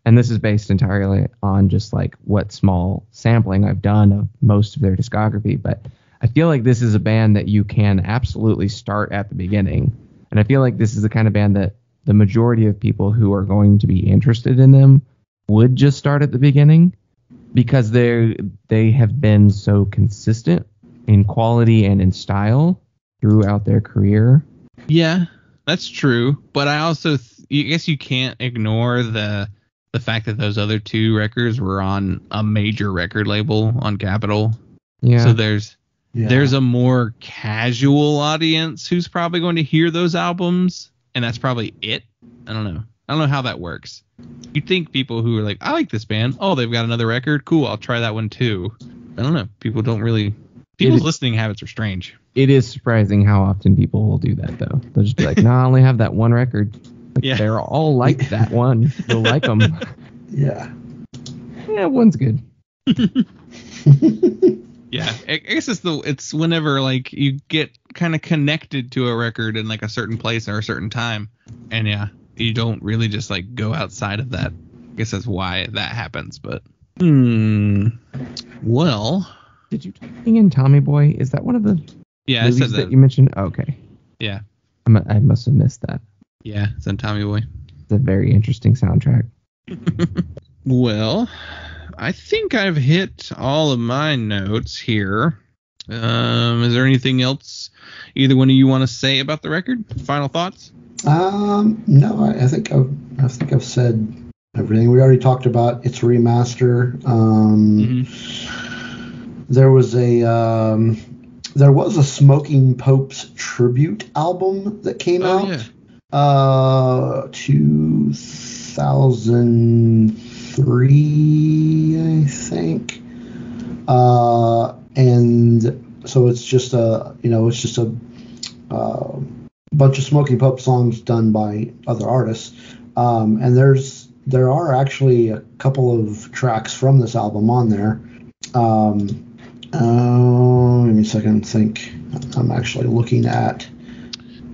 and this is based entirely on just like what small sampling I've done of most of their discography, but I feel like this is a band that you can absolutely start at the beginning. And I feel like this is the kind of band that the majority of people who are going to be interested in them would just start at the beginning, because they have been so consistent in quality and in style throughout their career. Yeah, that's true. But I also I guess you can't ignore the fact that those other two records were on a major record label on Capitol. Yeah. So there's a more casual audience who's probably going to hear those albums, and that's probably it. I don't know how that works. You'd think people who are like, I like this band. Oh, they've got another record. Cool, I'll try that one too. I don't know. People's listening habits are strange. It is surprising how often people will do that, though. They'll just be like, I only have that one record. Like, they're all like that one. You'll like them. Yeah, one's good. Yeah, I guess it's whenever like you get kind of connected to a record in like a certain place or a certain time, and you don't really just like go outside of that. I guess that's why that happens. But well, did you bring in Tommy Boy? Is that one of the movies I said that you mentioned? Okay. Yeah. I must have missed that. Yeah, it's on Tommy Boy. It's a very interesting soundtrack. Well, I think I've hit all of my notes here. Is there anything else either one of you want to say about the record? Final thoughts? No, I think I've said everything. We already talked about its remaster. There was a Smoking Popes tribute album that came out. Yeah. 2003, I think. And so it's just a bunch of Smoking Pope songs done by other artists. And there are actually a couple of tracks from this album on there. Give me a second. Think I'm actually looking at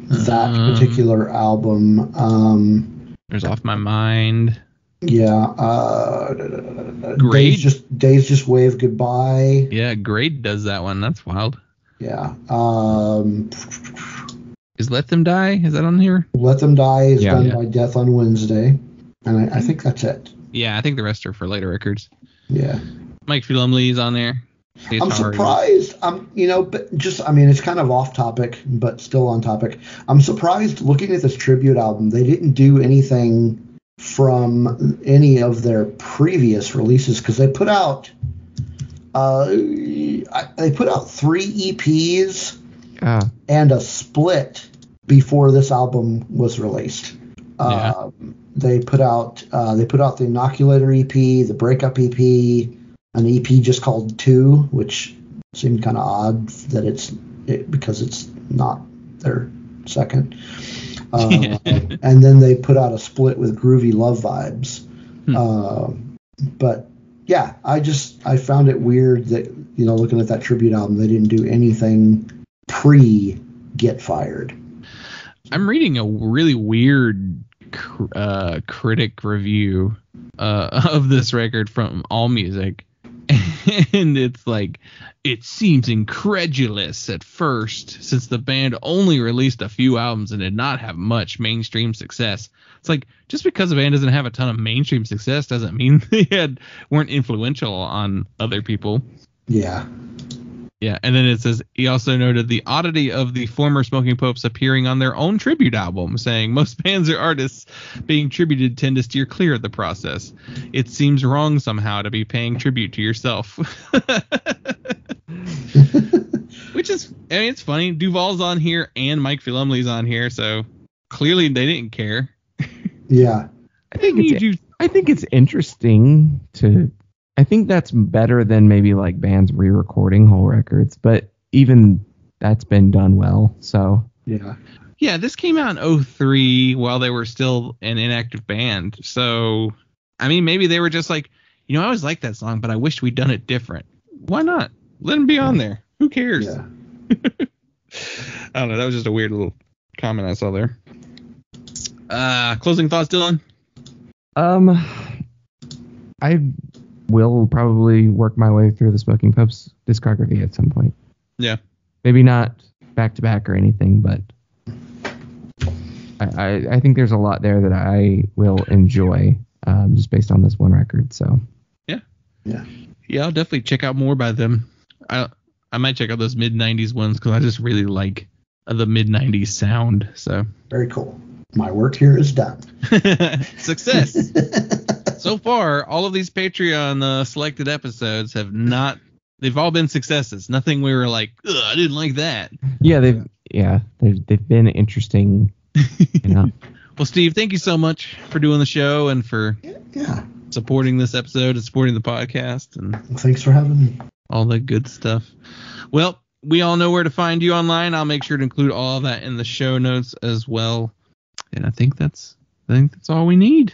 that particular album. There's Off My Mind. Yeah. Grade? Days Just Wave Goodbye. Yeah, Grade does that one. That's wild. Yeah. Is Let Them Die? Is that on here? Let Them Die is done by Death on Wednesday. And I think that's it. Yeah, I think the rest are for later records. Yeah. Mike Lumley's on there. I'm surprised. But just, I mean, it's kind of off topic, but still on topic. I'm surprised looking at this tribute album, they didn't do anything from any of their previous releases, because they put out 3 EPs and a split before this album was released. They put out the Inoculator EP, the Breakup EP, an EP just called 2, which seemed kind of odd that because it's not their second. And then they put out a split with Groovy Love Vibes. But yeah, I found it weird that, looking at that tribute album, they didn't do anything pre Get Fired. I'm reading a really weird critic review of this record from AllMusic. And it's like, it seems incredulous at first, since the band only released a few albums and did not have much mainstream success. It's like, just because a band doesn't have a ton of mainstream success doesn't mean they weren't influential on other people. Yeah. Yeah, and then it says, he also noted the oddity of the former Smoking Popes appearing on their own tribute album, saying most bands or artists being tributed tend to steer clear of the process. It seems wrong somehow to be paying tribute to yourself. Which is, I mean, it's funny. Duval's on here and Mike Philumley's on here, so clearly they didn't care. Yeah. I think it's interesting to... I think that's better than maybe like bands re-recording whole records, but even that's been done well. So yeah, this came out in 2003 while they were still an inactive band. So I mean, maybe they were just like, I always liked that song, but I wish we'd done it different. Why not? Let them be on there. Who cares? Yeah. I don't know. That was just a weird little comment I saw there. Closing thoughts, Dylan? I will probably work my way through the Smoking Popes discography at some point. Yeah. Maybe not back to back or anything, but I think there's a lot there that I will enjoy just based on this one record. So yeah, I'll definitely check out more by them. I might check out those mid 90s ones because I just really like the mid 90s sound. So very cool. My work here is done. Success. So far, all of these Patreon selected episodes they've all been successes. Nothing we were like, ugh, I didn't like that. Yeah, they've been interesting. Well, Steve, thank you so much for doing the show and for supporting this episode and supporting the podcast. And thanks for having me. All the good stuff. Well, we all know where to find you online. I'll make sure to include all of that in the show notes as well. And I think that's all we need.